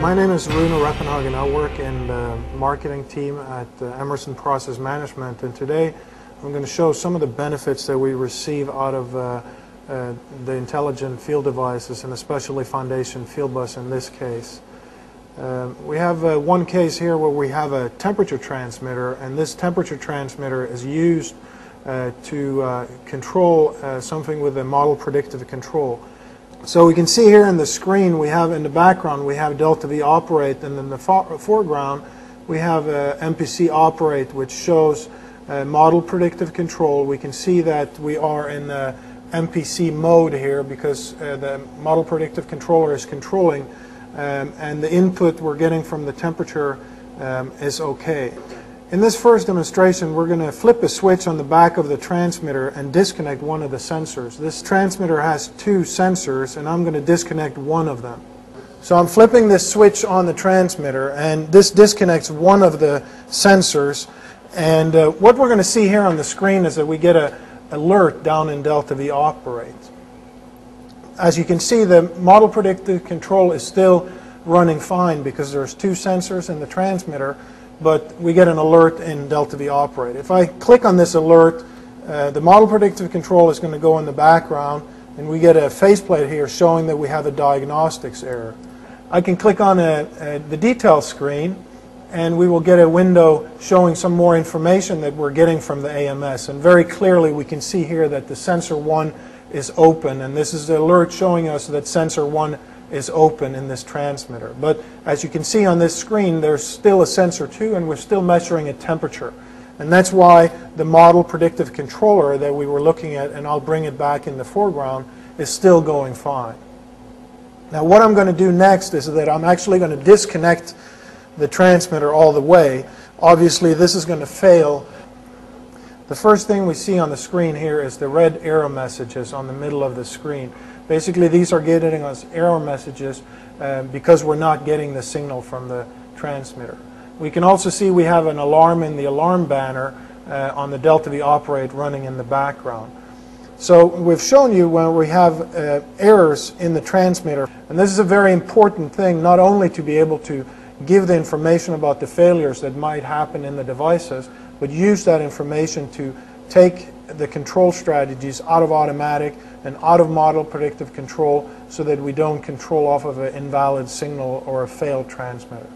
My name is Rune Reppenhagen. I work in the marketing team at Emerson Process Management, and today I'm going to show some of the benefits that we receive out of the intelligent field devices, and especially Foundation Fieldbus in this case. We have one case here where we have a temperature transmitter, and this temperature transmitter is used to control something with a model predictive control. So we can see here in the screen, we have in the background, we have DeltaV operate, and in the foreground, we have MPC operate, which shows model predictive control. We can see that we are in MPC mode here because the model predictive controller is controlling, and the input we're getting from the temperature is okay. In this first demonstration, we're going to flip a switch on the back of the transmitter and disconnect one of the sensors. This transmitter has two sensors, and I'm going to disconnect one of them. So I'm flipping this switch on the transmitter, and this disconnects one of the sensors. And what we're going to see here on the screen is that we get an alert down in DeltaV operate. As you can see, the model predictive control is still running fine because there's two sensors in the transmitter, but we get an alert in DeltaV operate. If I click on this alert, the model predictive control is going to go in the background, and we get a faceplate here showing that we have a diagnostics error. I can click on the detail screen, and we will get a window showing some more information that we're getting from the AMS. And very clearly we can see here that the sensor 1 is open, and this is the alert showing us that sensor 1 is open in this transmitter. But as you can see on this screen, there's still a sensor 2, and we're still measuring a temperature. And that's why the model predictive controller that we were looking at, and I'll bring it back in the foreground, is still going fine. Now what I'm going to do next is that I'm actually going to disconnect the transmitter all the way. Obviously this is going to fail. The first thing we see on the screen here is the red error messages on the middle of the screen. Basically these are getting us error messages because we're not getting the signal from the transmitter. We can also see we have an alarm in the alarm banner on the DeltaV operate running in the background. So we've shown you when we have errors in the transmitter, and this is a very important thing, not only to be able to give the information about the failures that might happen in the devices, but use that information to take the control strategies out of automatic and out of model predictive control so that we don't control off of an invalid signal or a failed transmitter.